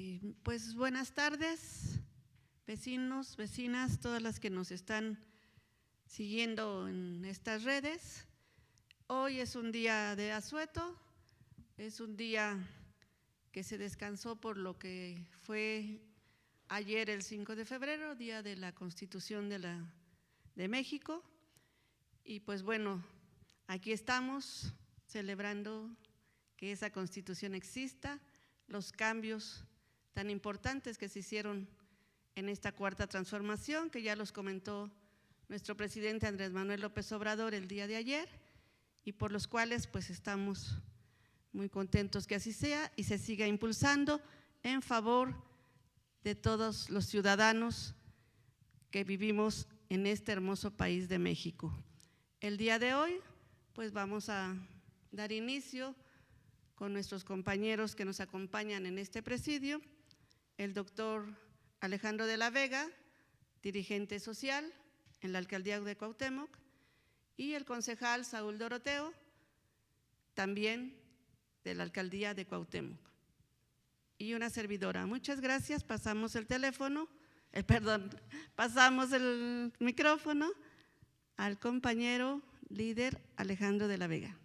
Y pues buenas tardes, vecinos, vecinas, todas las que nos están siguiendo en estas redes. Hoy es un día de asueto, es un día que se descansó por lo que fue ayer el 5 de febrero, día de la Constitución de México. Y pues bueno, aquí estamos celebrando que esa Constitución exista, los cambios tan importantes que se hicieron en esta cuarta transformación, que ya los comentó nuestro presidente Andrés Manuel López Obrador el día de ayer, y por los cuales pues estamos muy contentos que así sea y se siga impulsando en favor de todos los ciudadanos que vivimos en este hermoso país de México. El día de hoy pues vamos a dar inicio con nuestros compañeros que nos acompañan en este presidio, el doctor Alejandro de la Vega, dirigente social en la Alcaldía de Cuauhtémoc, y el concejal Saúl Doroteo, también de la Alcaldía de Cuauhtémoc, y una servidora. Muchas gracias, pasamos el micrófono al compañero líder Alejandro de la Vega.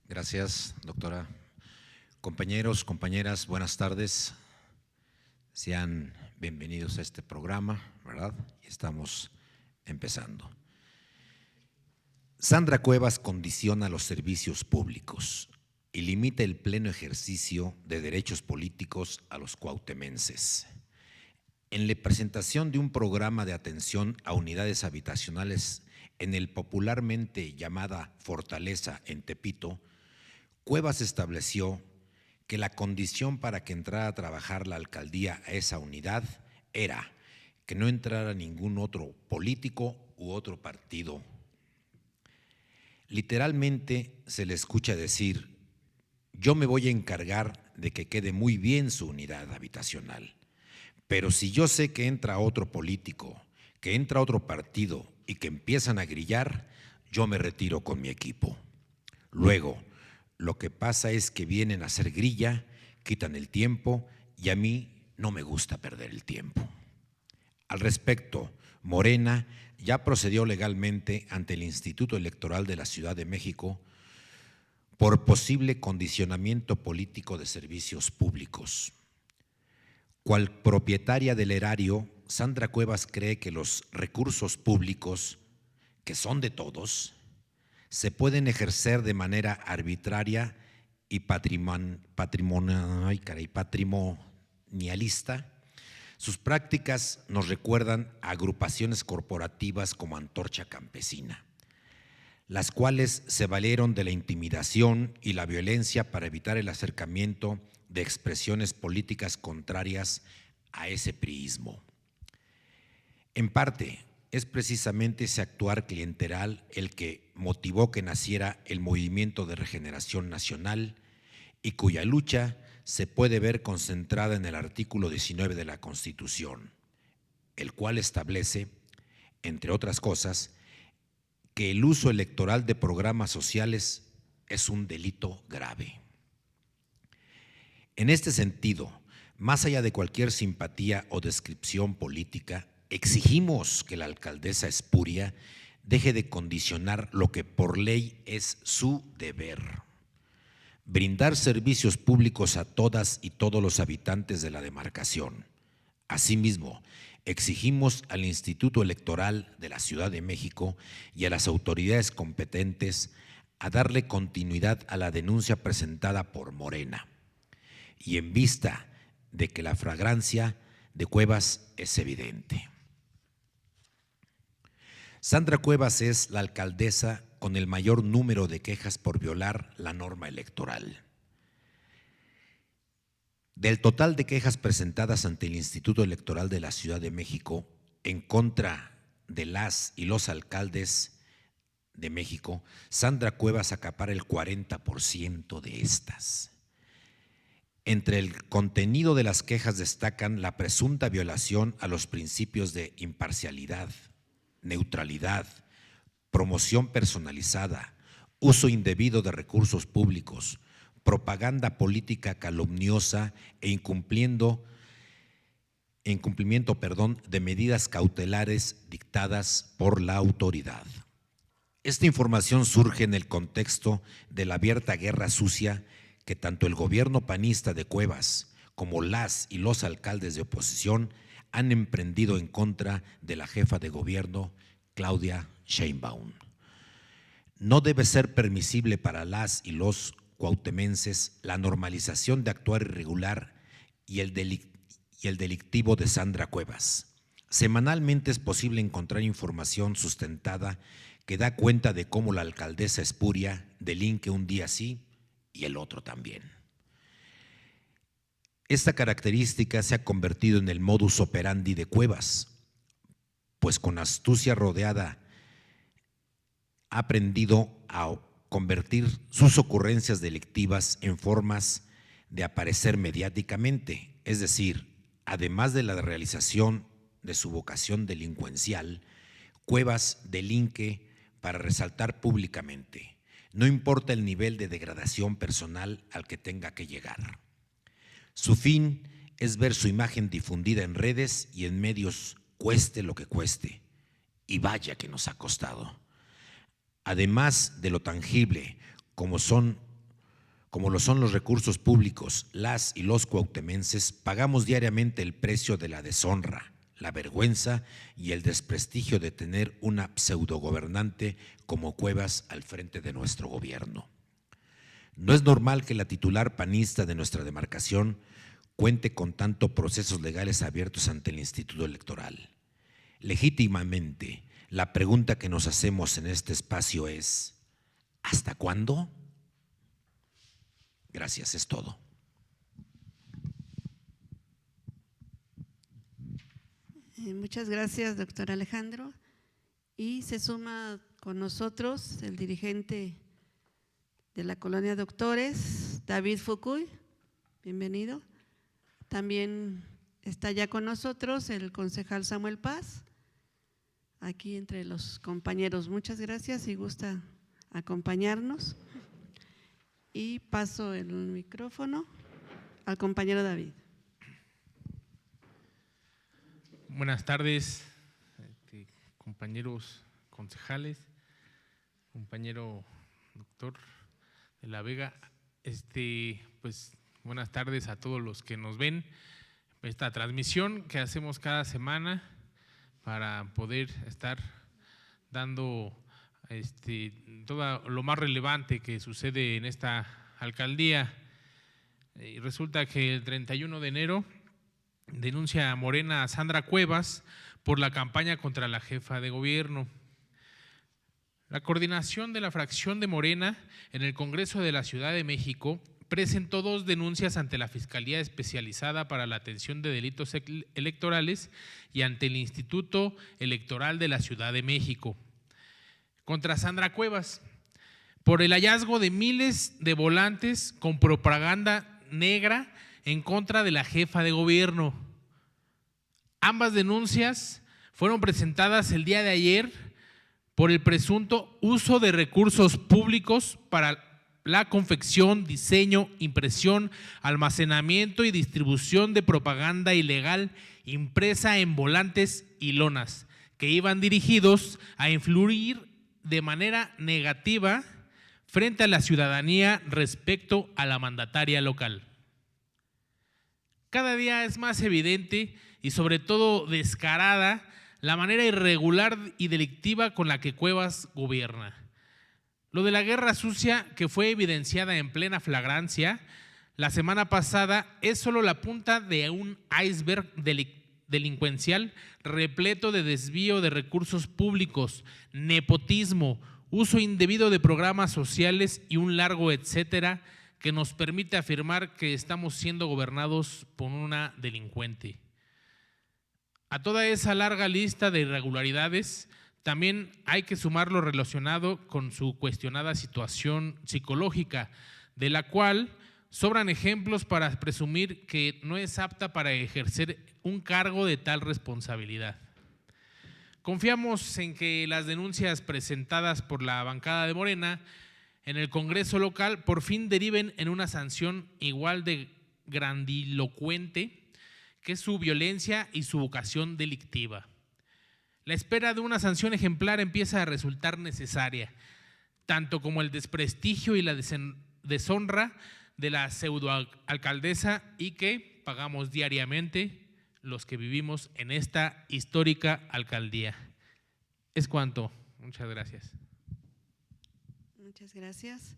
Gracias, doctora. Compañeros, compañeras, buenas tardes. Sean bienvenidos a este programa, ¿verdad? Estamos empezando. Sandra Cuevas condiciona los servicios públicos y limita el pleno ejercicio de derechos políticos a los cuauhtemenses. En la presentación de un programa de atención a unidades habitacionales en el popularmente llamada Fortaleza en Tepito, Cuevas estableció que la condición para que entrara a trabajar la alcaldía a esa unidad era que no entrara ningún otro político u otro partido. Literalmente se le escucha decir: yo me voy a encargar de que quede muy bien su unidad habitacional, pero si yo sé que entra otro político, que entra otro partido y que empiezan a grillar, yo me retiro con mi equipo. Luego, lo que pasa es que vienen a hacer grilla, quitan el tiempo y a mí no me gusta perder el tiempo. Al respecto, Morena ya procedió legalmente ante el Instituto Electoral de la Ciudad de México por posible condicionamiento político de servicios públicos. Cual propietaria del erario, Sandra Cuevas cree que los recursos públicos, que son de todos, se pueden ejercer de manera arbitraria y patrimonialista. Sus prácticas nos recuerdan a agrupaciones corporativas como Antorcha Campesina, las cuales se valieron de la intimidación y la violencia para evitar el acercamiento de expresiones políticas contrarias a ese priismo. En parte, es precisamente ese actuar clientelar el que motivó que naciera el Movimiento de Regeneración Nacional y cuya lucha se puede ver concentrada en el artículo 19 de la Constitución, el cual establece, entre otras cosas, que el uso electoral de programas sociales es un delito grave. En este sentido, más allá de cualquier simpatía o descripción política, exigimos que la alcaldesa espuria deje de condicionar lo que por ley es su deber: brindar servicios públicos a todas y todos los habitantes de la demarcación. Asimismo, exigimos al Instituto Electoral de la Ciudad de México y a las autoridades competentes a darle continuidad a la denuncia presentada por Morena, y en vista de que la flagrancia de Cuevas es evidente. Sandra Cuevas es la alcaldesa con el mayor número de quejas por violar la norma electoral. Del total de quejas presentadas ante el Instituto Electoral de la Ciudad de México en contra de las y los alcaldes de México, Sandra Cuevas acapara el 40% de estas. Entre el contenido de las quejas destacan la presunta violación a los principios de imparcialidad, neutralidad, promoción personalizada, uso indebido de recursos públicos, propaganda política calumniosa e incumplimiento de medidas cautelares dictadas por la autoridad. Esta información surge en el contexto de la abierta guerra sucia que tanto el gobierno panista de Cuevas como las y los alcaldes de oposición han emprendido en contra de la jefa de gobierno, Claudia Sheinbaum. No debe ser permisible para las y los cuauhtemenses la normalización de actuar irregular y el delictivo de Sandra Cuevas. Semanalmente es posible encontrar información sustentada que da cuenta de cómo la alcaldesa espuria delinque un día sí y el otro también. Esta característica se ha convertido en el modus operandi de Cuevas, pues con astucia rodeada ha aprendido a convertir sus ocurrencias delictivas en formas de aparecer mediáticamente, es decir, además de la realización de su vocación delincuencial, Cuevas delinque para resaltar públicamente, no importa el nivel de degradación personal al que tenga que llegar. Su fin es ver su imagen difundida en redes y en medios, cueste lo que cueste, y vaya que nos ha costado. Además de lo tangible, como lo son los recursos públicos, las y los cuauhtemenses pagamos diariamente el precio de la deshonra, la vergüenza y el desprestigio de tener una pseudogobernante como Cuevas al frente de nuestro gobierno. No es normal que la titular panista de nuestra demarcación cuente con tantos procesos legales abiertos ante el Instituto Electoral. Legítimamente, la pregunta que nos hacemos en este espacio es: ¿hasta cuándo? Gracias, es todo. Muchas gracias, doctor Alejandro. Y se suma con nosotros el dirigente de la Colonia Doctores, David Fukuy. Bienvenido. También está ya con nosotros el concejal Samuel Paz, aquí entre los compañeros. Muchas gracias y gusta acompañarnos. Y paso el micrófono al compañero David. Buenas tardes, compañeros concejales, compañero doctor de la Vega. Pues buenas tardes a todos los que nos ven. Esta transmisión que hacemos cada semana para poder estar dando todo lo más relevante que sucede en esta alcaldía. Y resulta que el 31 de enero denuncia a Morena a Sandra Cuevas por la campaña contra la jefa de gobierno. La coordinación de la fracción de Morena en el Congreso de la Ciudad de México presentó 2 denuncias ante la Fiscalía Especializada para la Atención de Delitos Electorales y ante el Instituto Electoral de la Ciudad de México contra Sandra Cuevas por el hallazgo de miles de volantes con propaganda negra en contra de la jefa de gobierno. Ambas denuncias fueron presentadas el día de ayer por el presunto uso de recursos públicos para la confección, diseño, impresión, almacenamiento y distribución de propaganda ilegal impresa en volantes y lonas que iban dirigidos a influir de manera negativa frente a la ciudadanía respecto a la mandataria local. Cada día es más evidente y sobre todo descarada la manera irregular y delictiva con la que Cuevas gobierna. Lo de la guerra sucia, que fue evidenciada en plena flagrancia la semana pasada, es solo la punta de un iceberg delincuencial repleto de desvío de recursos públicos, nepotismo, uso indebido de programas sociales y un largo etcétera que nos permite afirmar que estamos siendo gobernados por una delincuente. A toda esa larga lista de irregularidades también hay que sumar lo relacionado con su cuestionada situación psicológica, de la cual sobran ejemplos para presumir que no es apta para ejercer un cargo de tal responsabilidad. Confiamos en que las denuncias presentadas por la bancada de Morena en el Congreso local por fin deriven en una sanción igual de grandilocuente que su violencia y su vocación delictiva. La espera de una sanción ejemplar empieza a resultar necesaria, tanto como el desprestigio y la deshonra de la pseudoalcaldesa y que pagamos diariamente los que vivimos en esta histórica alcaldía. Es cuanto. Muchas gracias. Muchas gracias.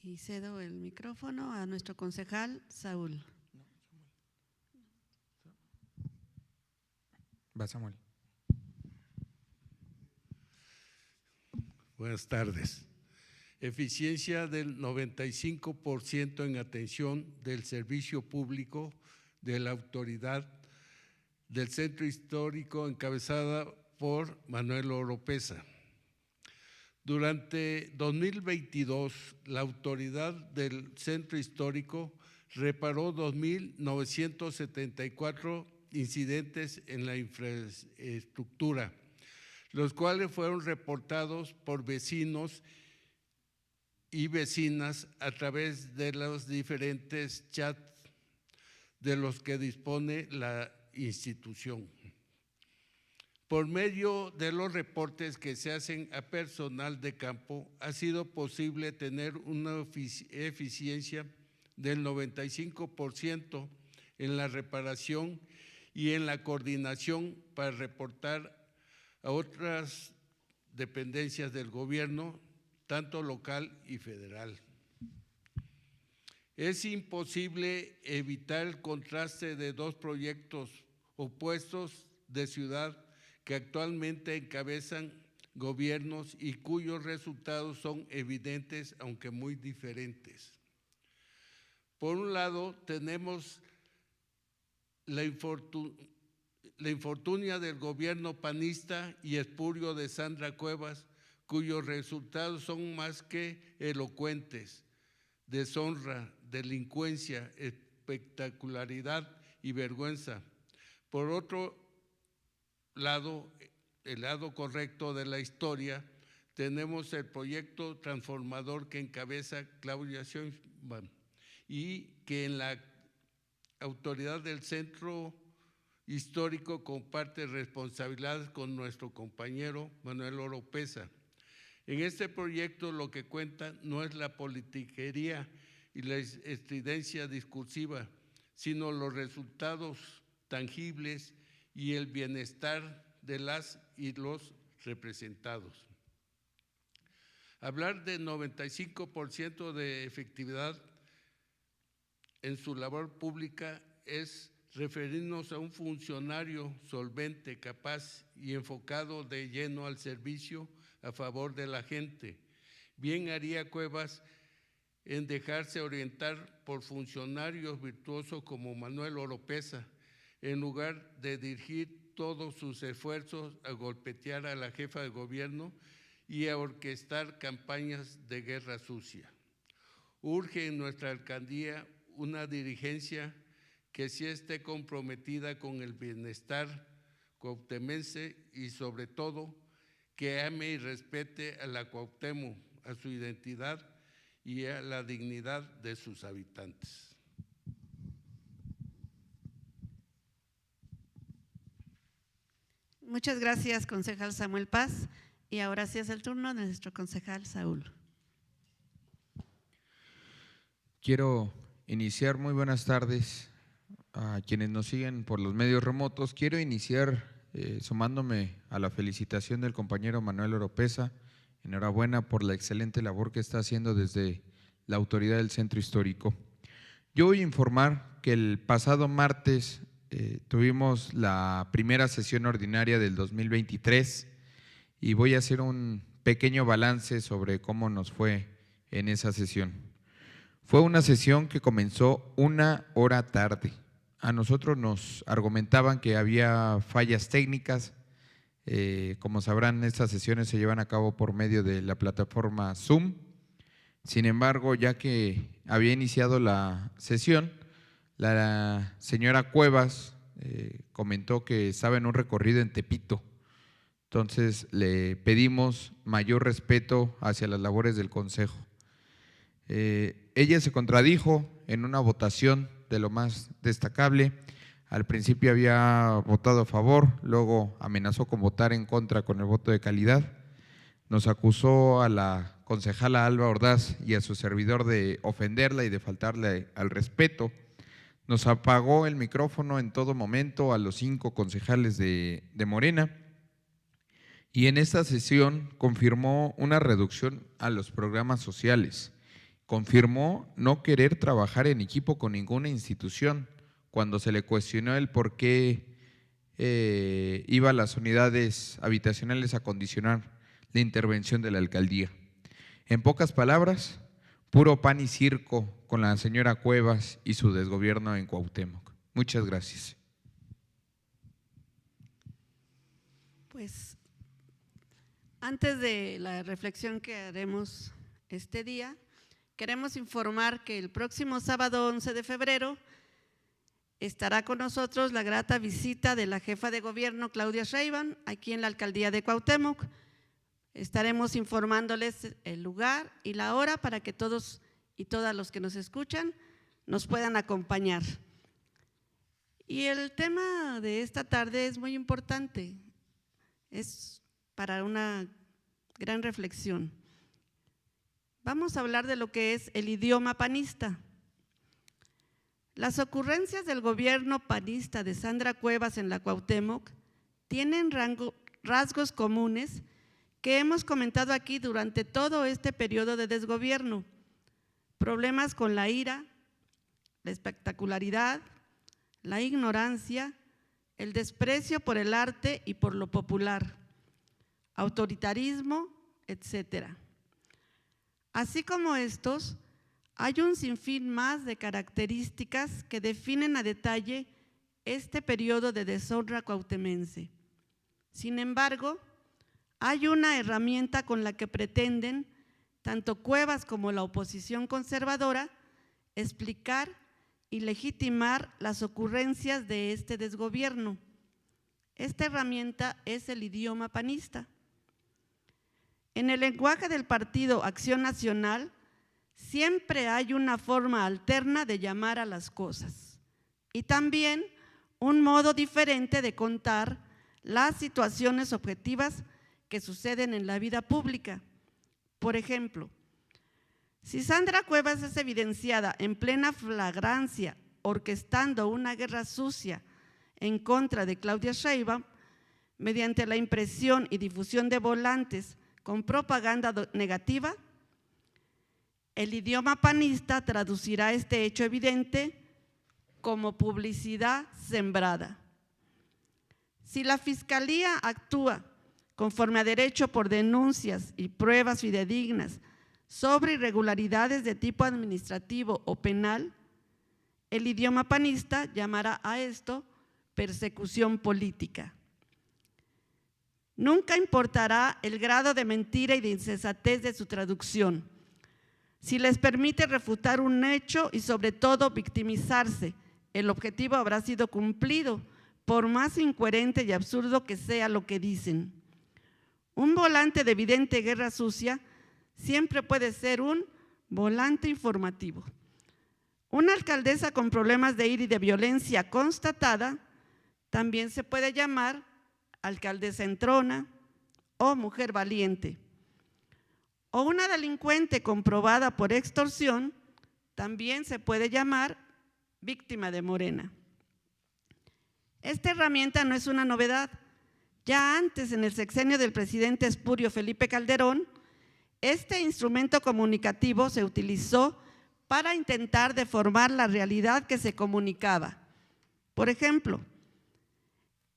Y cedo el micrófono a nuestro concejal Saúl. Va Samuel. Buenas tardes. Eficiencia del 95% en atención del servicio público de la autoridad del Centro Histórico encabezada por Manuel Oropesa. Durante 2022, la autoridad del Centro Histórico reparó 2.974 incidentes en la infraestructura, los cuales fueron reportados por vecinos y vecinas a través de los diferentes chats de los que dispone la institución. Por medio de los reportes que se hacen a personal de campo, ha sido posible tener una eficiencia del 95% en la reparación y en la coordinación para reportar a otras dependencias del gobierno, tanto local y federal. Es imposible evitar el contraste de dos proyectos opuestos de ciudad que actualmente encabezan gobiernos y cuyos resultados son evidentes, aunque muy diferentes. Por un lado, tenemos la infortunia del gobierno panista y espurio de Sandra Cuevas, cuyos resultados son más que elocuentes: deshonra, delincuencia, espectacularidad y vergüenza. Por otro lado, el lado correcto de la historia, tenemos el proyecto transformador que encabeza Claudia Sheinbaum y que en la autoridad del Centro Histórico comparte responsabilidades con nuestro compañero Manuel Oropesa. En este proyecto lo que cuenta no es la politiquería y la estridencia discursiva, sino los resultados tangibles y el bienestar de las y los representados. Hablar de 95% de efectividad en su labor pública es referirnos a un funcionario solvente, capaz y enfocado de lleno al servicio a favor de la gente. Bien haría Cuevas en dejarse orientar por funcionarios virtuosos como Manuel Oropesa, en lugar de dirigir todos sus esfuerzos a golpetear a la jefa de gobierno y a orquestar campañas de guerra sucia. Urge en nuestra alcaldía una dirigencia que sí esté comprometida con el bienestar cuauhtemense y sobre todo que ame y respete a la Cuauhtémoc, a su identidad y a la dignidad de sus habitantes. Muchas gracias, concejal Samuel Paz. Y ahora sí es el turno de nuestro concejal Saúl. Quiero iniciar, muy buenas tardes a quienes nos siguen por los medios remotos. Quiero iniciar sumándome a la felicitación del compañero Manuel Oropesa. Enhorabuena por la excelente labor que está haciendo desde la autoridad del Centro Histórico. Yo voy a informar que el pasado martes tuvimos la primera sesión ordinaria del 2023 y voy a hacer un pequeño balance sobre cómo nos fue en esa sesión. Fue una sesión que comenzó 1 hora tarde. A nosotros nos argumentaban que había fallas técnicas. Como sabrán, estas sesiones se llevan a cabo por medio de la plataforma Zoom. Sin embargo, ya que había iniciado la sesión, la señora Cuevas comentó que estaba en un recorrido en Tepito. Entonces, le pedimos mayor respeto hacia las labores del Consejo. Ella se contradijo en una votación de lo más destacable. Al principio había votado a favor, luego amenazó con votar en contra con el voto de calidad. Nos acusó a la concejala Alba Ordaz y a su servidor de ofenderla y de faltarle al respeto. Nos apagó el micrófono en todo momento a los 5 concejales de Morena. Y en esta sesión confirmó una reducción a los programas sociales. Confirmó no querer trabajar en equipo con ninguna institución cuando se le cuestionó el por qué iba a las unidades habitacionales a condicionar la intervención de la alcaldía. En pocas palabras, puro pan y circo con la señora Cuevas y su desgobierno en Cuauhtémoc. Muchas gracias. Pues antes de la reflexión que haremos este día, queremos informar que el próximo sábado 11 de febrero estará con nosotros la grata visita de la jefa de gobierno Claudia Sheinbaum aquí en la alcaldía de Cuauhtémoc. Estaremos informándoles el lugar y la hora para que todos y todas los que nos escuchan nos puedan acompañar. Y el tema de esta tarde es muy importante, es para una gran reflexión. Vamos a hablar de lo que es el idioma panista. Las ocurrencias del gobierno panista de Sandra Cuevas en la Cuauhtémoc tienen rasgos comunes que hemos comentado aquí durante todo este periodo de desgobierno. Problemas con la ira, la espectacularidad, la ignorancia, el desprecio por el arte y por lo popular, autoritarismo, etcétera. Así como estos, hay un sinfín más de características que definen a detalle este periodo de deshonra cuauhtemense. Sin embargo, hay una herramienta con la que pretenden, tanto Cuevas como la oposición conservadora, explicar y legitimar las ocurrencias de este desgobierno. Esta herramienta es el idioma panista. En el lenguaje del Partido Acción Nacional, siempre hay una forma alterna de llamar a las cosas y también un modo diferente de contar las situaciones objetivas que suceden en la vida pública. Por ejemplo, si Sandra Cuevas es evidenciada en plena flagrancia orquestando una guerra sucia en contra de Claudia Sheinbaum mediante la impresión y difusión de volantes con propaganda negativa, el idioma panista traducirá este hecho evidente como publicidad sembrada. Si la Fiscalía actúa conforme a derecho por denuncias y pruebas fidedignas sobre irregularidades de tipo administrativo o penal, el idioma panista llamará a esto persecución política. Nunca importará el grado de mentira y de insensatez de su traducción. Si les permite refutar un hecho y sobre todo victimizarse, el objetivo habrá sido cumplido, por más incoherente y absurdo que sea lo que dicen. Un volante de evidente guerra sucia siempre puede ser un volante informativo. Una alcaldesa con problemas de ira y de violencia constatada también se puede llamar alcaldesa entrona o mujer valiente. O una delincuente comprobada por extorsión también se puede llamar víctima de Morena. Esta herramienta no es una novedad. Ya antes, en el sexenio del presidente espurio Felipe Calderón, este instrumento comunicativo se utilizó para intentar deformar la realidad que se comunicaba. Por ejemplo,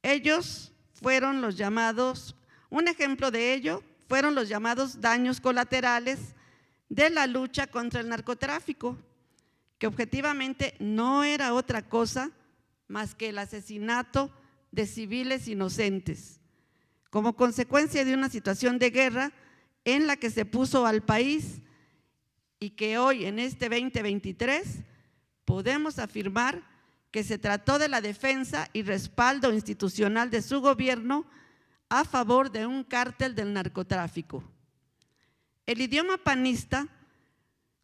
ellos fueron los llamados, un ejemplo de ello fueron los llamados daños colaterales de la lucha contra el narcotráfico, que objetivamente no era otra cosa más que el asesinato de civiles inocentes, como consecuencia de una situación de guerra en la que se puso al país y que hoy en este 2023 podemos afirmar que se trató de la defensa y respaldo institucional de su gobierno a favor de un cártel del narcotráfico. El idioma panista,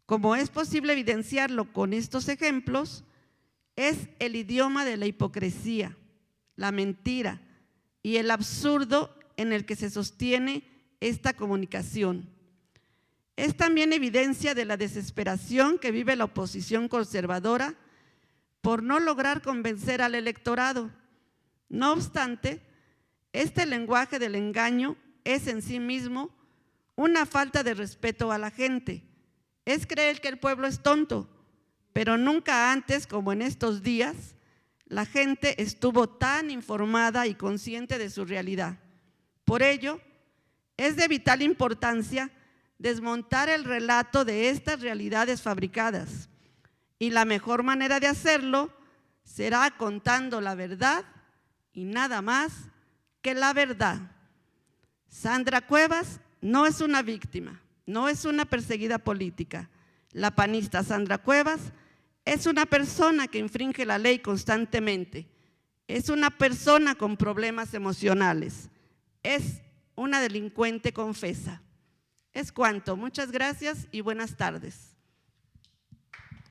como es posible evidenciarlo con estos ejemplos, es el idioma de la hipocresía, la mentira y el absurdo en el que se sostiene esta comunicación. Es también evidencia de la desesperación que vive la oposición conservadora por no lograr convencer al electorado. No obstante, este lenguaje del engaño es en sí mismo una falta de respeto a la gente. Es creer que el pueblo es tonto, pero nunca antes como en estos días la gente estuvo tan informada y consciente de su realidad. Por ello, es de vital importancia desmontar el relato de estas realidades fabricadas, y la mejor manera de hacerlo será contando la verdad y nada más que la verdad. Sandra Cuevas no es una víctima, no es una perseguida política. La panista Sandra Cuevas es una persona que infringe la ley constantemente, es una persona con problemas emocionales, es una delincuente confesa. Es cuanto. Muchas gracias y buenas tardes.